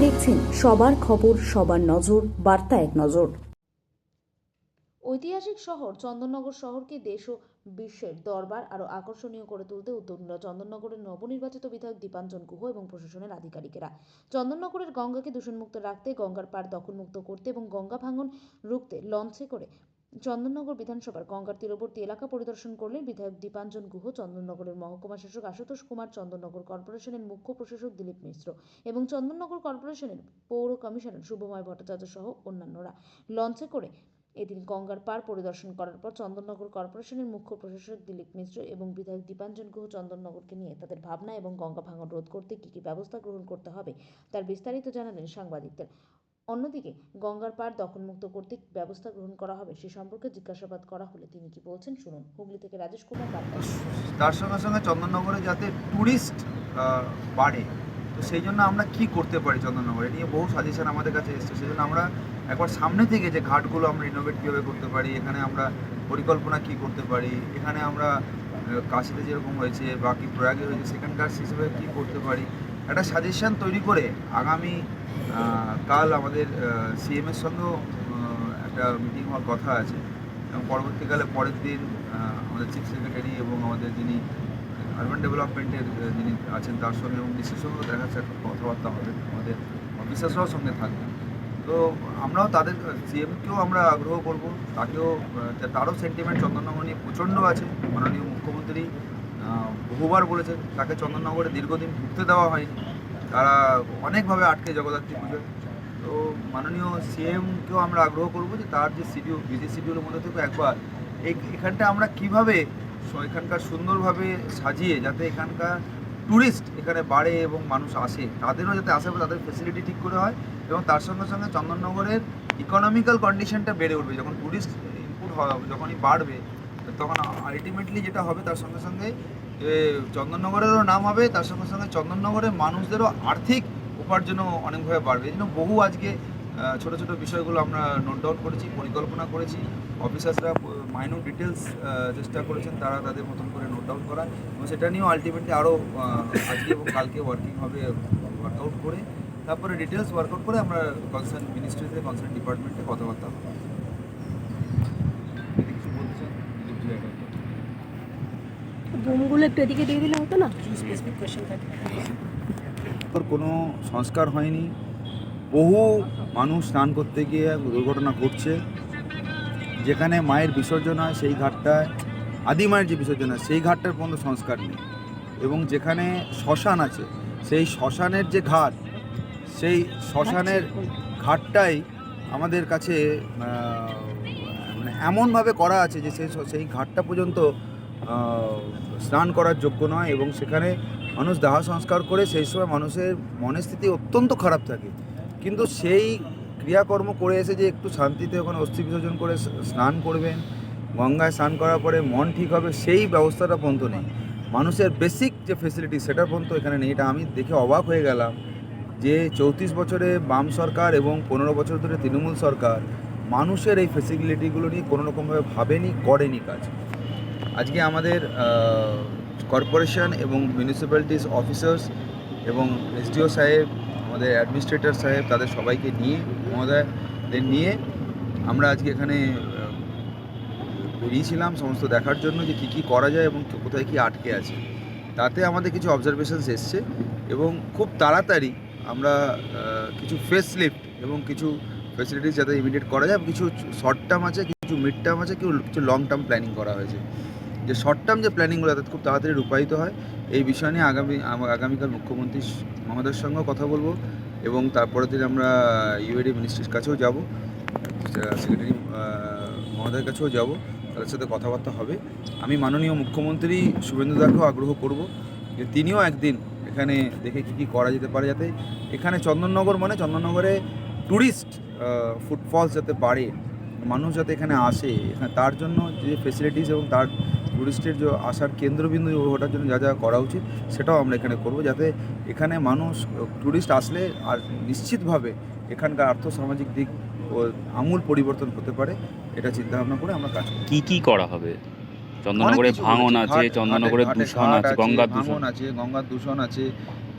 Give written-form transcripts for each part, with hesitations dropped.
দেখছেন সবার খবর, সবার নজর, বার্তা এক নজর। ঐতিহাসিক শহর চন্দননগর শহরকে দেশ ও বিশ্বের দরবার আরও আকর্ষণীয় করে তুলতে উদ্যোগ নিল চন্দননগরের নবনির্বাচিত বিধায়ক দীপাঞ্জন গুহ এবং প্রশাসনের আধিকারিকেরা। চন্দননগরের গঙ্গাকে দূষণমুক্ত রাখতে, গঙ্গার পাড় দখলমুক্ত করতে এবং গঙ্গা ভাঙন রুখতে লঞ্চে করে চন্দননগর বিধানসভার গঙ্গার তীরবর্তী এলাকা পরিদর্শন করলেন বিধায়ক দীপাঞ্জন গুহ, চন্দননগরের মহকুমা শাসক আশুতোষ কুমার, চন্দননগর কর্পোরেশনের মুখ্য প্রশাসক দিলীপ মিশ্র এবং চন্দননগর কর্পোরেশনের পৌর কমিশনার শুভময় ভট্টাচার্য সহ অন্যান্যরা। লঞ্চে করে এদিন গঙ্গার পাড় পরিদর্শন করার পর চন্দননগর কর্পোরেশনের মুখ্য প্রশাসক দিলীপ মিশ্র এবং বিধায়ক দীপাঞ্জন গুহ চন্দননগরকে নিয়ে তাদের ভাবনা এবং গঙ্গা ভাঙন রোধ করতে কী কী ব্যবস্থা গ্রহণ করতে হবে তার বিস্তারিত জানালেন সাংবাদিকদের। অন্যদিকে গঙ্গার পাড় দখলমুক্ত করতে ব্যবস্থা গ্রহণ করা হবে সে সম্পর্কে জিজ্ঞাসাবাদ করা হলে তিনি কি বলছেন শুনুন। হুগলি থেকে রাজেশ কুমার বার্তা। তার সঙ্গে সঙ্গে চন্দননগরে যাতে ট্যুরিস্ট বাড়ে, তো সেই জন্য আমরা কি করতে পারি চন্দননগরে নিয়ে বহু সাজেশন আমাদের কাছে এসছে। সেই জন্য আমরা একবার সামনে থেকে যে ঘাটগুলো আমরা রিনোভেট কীভাবে করতে পারি, এখানে আমরা পরিকল্পনা কি করতে পারি, এখানে আমরা কাশিতে যেরকম হয়েছে বাকি প্রয়াগে হয়েছে সেখানকার হিসেবে কী করতে পারি, একটা সাজেশন তৈরি করে আগামী কাল আমাদের সিএমের সঙ্গেও একটা মিটিং হওয়ার কথা আছে এবং পরবর্তীকালে পরের দিন আমাদের চিফ সেক্রেটারি এবং আমাদের যিনি আরবান ডেভেলপমেন্টের যিনি আছেন তার সঙ্গে এবং ডিসির সঙ্গেও দেখা যাচ্ছে একটা কথাবার্তা হবে, আমাদের অফিসার্সরাও সঙ্গে থাকবে। তো আমরাও তাদের সিএমকেও আমরা আগ্রহ করব, তাকেও তারও সেন্টিমেন্ট চন্দননগর নিয়ে প্রচণ্ড আছে। মাননীয় মুখ্যমন্ত্রী বহুবার বলেছেন তাকে চন্দননগরে দীর্ঘদিন ঢুকতে দেওয়া হয়নি, তারা অনেকভাবে আটকে জগদ্ধাত্রী পুজোয়। তো মাননীয় সিএমকেও আমরা আগ্রহ করব যে তার যে শিডিউল, বিজি শিডিউলের মধ্যে থেকে একবার এখানটা আমরা কীভাবে এখানকার সুন্দরভাবে সাজিয়ে যাতে এখানকার ট্যুরিস্ট এখানে বাড়ে এবং মানুষ আসে, তাদেরও যাতে আসে তাদের ফেসিলিটি ঠিক করে হয় এবং তার সঙ্গে সঙ্গে চন্দননগরের ইকোনমিক্যাল কন্ডিশনটা বেড়ে উঠবে। যখন ট্যুরিস্ট ইনপুট যখনই বাড়বে তখন আলটিমেটলি যেটা হবে তার সঙ্গে সঙ্গে চন্দননগরেরও নাম হবে, তার সঙ্গে সঙ্গে চন্দননগরের মানুষদেরও আর্থিক উপার্জনও অনেকভাবে বাড়বে। এই জন্য বহু আজকে ছোটো ছোটো বিষয়গুলো আমরা নোট ডাউন করেছি, পরিকল্পনা করেছি, অফিসার্সরা মাইনর ডিটেলস চেষ্টা করেছেন তারা তাদের মতন করে নোট ডাউন করা এবং সেটা নিয়েও আলটিমেটলি আরও আজকে এবং কালকে ওয়ার্কিং হবে, ওয়ার্কআউট করে তারপরে ডিটেলস ওয়ার্কআউট করে আমরা কনসার্ন মিনিস্ট্রিতে কনসার্ন ডিপার্টমেন্টে কথাবার্তা হবে। কিছু বলতে চান? বোমগুলো একটু এদিকে দিয়ে দিলে হতো না? স্পেসিফিক কোয়েশ্চেন থাকে। কোনো সংস্কার হয়নি, বহু মানুষ স্নান করতে গিয়ে দুর্ঘটনা ঘটছে। যেখানে মায়ের বিসর্জন হয় সেই ঘাটটায়, আদি মায়ের যে বিসর্জন হয় সেই ঘাটটার পর্যন্ত সংস্কার নেই এবং যেখানে শ্মশান আছে সেই শ্মশানের যে ঘাট, সেই শ্মশানের ঘাটটাই আমাদের কাছে মানে এমনভাবে করা আছে যে সেই ঘাটটা পর্যন্ত স্নান করার যোগ্য নয় এবং সেখানে মানুষ দাহ সংস্কার করে সেই সময় মানুষের মনের স্থিতি অত্যন্ত খারাপ থাকে, কিন্তু সেই ক্রিয়াকর্ম করে এসে যে একটু শান্তিতে ওখানে অস্থি বিসর্জন করে স্নান করবেন, গঙ্গায় স্নান করার পরে মন ঠিক হবে, সেই ব্যবস্থাটা পর্যন্ত নেই। মানুষের বেসিক যে ফেসিলিটি সেটা পর্যন্ত এখানে নেই। এটা আমি দেখে অবাক হয়ে গেলাম যে 34 বছরে বাম সরকার এবং 15 বছর ধরে তৃণমূল সরকার মানুষের এই ফেসিলিটিগুলো নিয়ে কোনোরকমভাবে ভাবেনি, করেনি কাজ। আজকে আমাদের কর্পোরেশন এবং মিউনিসিপ্যালিটিস অফিসার্স এবং এসডিও সাহেব, আমাদের অ্যাডমিনিস্ট্রেটর সাহেব, তাদের সবাইকে নিয়ে, মহোদয়দের নিয়ে আমরা আজকে এখানে বেরিয়েছিলাম সমস্ত দেখার জন্য যে কী কী করা যায় এবং কোথায় কী আটকে আছে। তাতে আমাদের কিছু অবজারভেশনস এসছে এবং খুব তাড়াতাড়ি আমরা কিছু ফেস লিফট এবং কিছু ফেসিলিটিস যাতে ইমিডিয়েট করা যায়, কিছু শর্ট টার্ম আছে, কিছু মিড টার্ম আছে, কিছু লং টার্ম প্ল্যানিং করা হয়েছে। যে শর্ট টার্ম যে প্ল্যানিংগুলো যাতে খুব তাড়াতাড়ি রূপায়িত হয়, এই বিষয় নিয়ে আগামীকাল মুখ্যমন্ত্রী মহোদয়ের সঙ্গেও কথা বলবো এবং তারপরের দিন আমরা ইউএডি মিনিস্ট্রির কাছেও যাব, সেক্রেটারি মহোদয়ের কাছেও যাব, তাদের সাথে কথাবার্তা হবে। আমি মাননীয় মুখ্যমন্ত্রী শুভেন্দু দাকেও আগ্রহ করব যে তিনিও একদিন এখানে দেখে কী করা যেতে পারে, যাতে এখানে চন্দননগর মানে চন্দননগরে ট্যুরিস্ট ফুটফলস যাতে বাড়ে, মানুষ যাতে এখানে আসে, এখানে তার জন্য যে ফেসিলিটিস এবং তার ট্যুরিস্টের যে আসার কেন্দ্রবিন্দু ওঠার জন্য যা যা করা উচিত সেটাও আমরা এখানে করব, যাতে এখানে মানুষ ট্যুরিস্ট আসলে আর নিশ্চিতভাবে এখানকার আর্থসামাজিক দিক ও আমূল পরিবর্তন হতে পারে, এটা চিন্তাভাবনা করে আমরা কাজ করি। কী করা হবে? চন্দননগরে ভাঙন আছে, চন্দননগরে দূষণ আছে, গঙ্গার দূষণ আছে, গঙ্গার দূষণ আছে,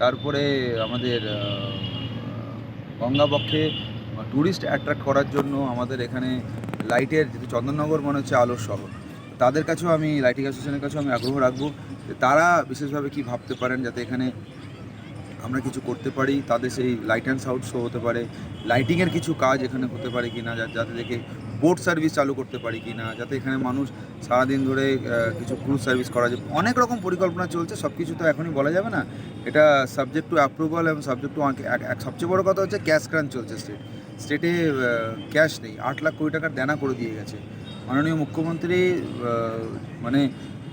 তারপরে আমাদের গঙ্গাবক্ষে ট্যুরিস্ট অ্যাট্রাক্ট করার জন্য আমাদের এখানে লাইটের, যেহেতু চন্দননগর মনে হচ্ছে আলোর শহর, তাদের কাছেও আমি লাইটিং অ্যাসোসিয়েশনের কাছেও আমি আগ্রহ রাখবো যে তারা বিশেষভাবে কি ভাবতে পারেন যাতে এখানে আমরা কিছু করতে পারি। তাদের সেই লাইট অ্যান্ড সাউন্ড শো হতে পারে, লাইটিংয়ের কিছু কাজ এখানে হতে পারে কি না, যাতে দেখে বোট সার্ভিস চালু করতে পারি কি না, যাতে এখানে মানুষ সারাদিন ধরে কিছু ক্রুজ সার্ভিস করা যায়। অনেক রকম পরিকল্পনা চলছে, সব কিছু তো এখনই বলা যাবে না। এটা সাবজেক্ট টু অ্যাপ্রুভাল এবং সাবজেক্ট টু সবচেয়ে বড় কথা হচ্ছে ক্যাশ ক্রাঞ্চ চলছে। স্টেটে ক্যাশ নেই, 8 লাখ কোটি টাকার দেনা করে দিয়ে গেছে মাননীয় মুখ্যমন্ত্রী। মানে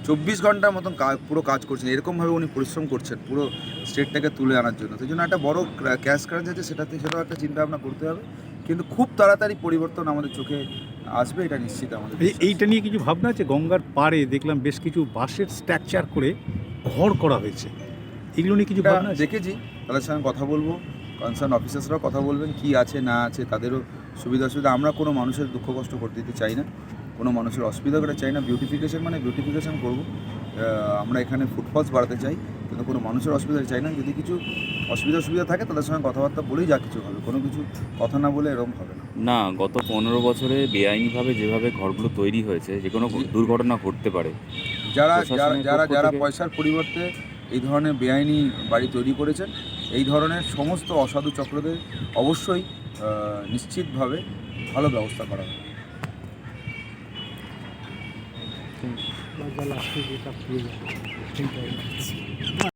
24 ঘন্টার মতন পুরো কাজ করছেন, এরকমভাবে উনি পরিশ্রম করছেন পুরো স্টেটটাকে তুলে আনার জন্য। সেই জন্য একটা বড় ক্যাশ ক্রাঞ্চ আছে, সেটাও একটা চিন্তা ভাবনা করতে হবে। কিন্তু খুব তাড়াতাড়ি পরিবর্তন আমাদের চোখে আসবে, এটা নিশ্চিত আমাদের। এইটা নিয়ে কিছু ভাবনা আছে? গঙ্গার পাড়ে দেখলাম বেশ কিছু বাঁশের স্ট্রাকচার করে ঘর করা হয়েছে, এগুলো নিয়ে কিছু ভাবনা আছে? দেখেছি, তাদের সঙ্গে কথা বলবো, কনসার্ন অফিসার্সরাও কথা বলবেন কি আছে না আছে, তাদেরও সুবিধা অসুবিধা। আমরা কোনো মানুষের দুঃখ কষ্ট করতে দিতে চাই না, কোনো মানুষের অসুবিধা করে চাই না। বিউটিফিকেশন মানে বিউটিফিকেশন করবো, আমরা এখানে ফুটফলস বাড়াতে চাই, কিন্তু কোনো মানুষের অসুবিধা চাই না। যদি কিছু অসুবিধা থাকে তাদের সঙ্গে কথাবার্তা বলেই যা কিছু হবে, কোনো কিছু কথা না বলে এরকম হবে না। না, গত 15 বছরে বেআইনিভাবে যেভাবে ঘরগুলো তৈরি হয়েছে, যে কোনো দুর্ঘটনা ঘটতে পারে। যারা প্রশাসনের যারা পক্ষ যারা থেকে- পয়সার পরিবর্তে এই ধরনের বেআইনি বাড়ি তৈরি করেছেন, এই ধরনের সমস্ত অসাধু চক্রদের অবশ্যই নিশ্চিতভাবে ভালো ব্যবস্থা করা হবে।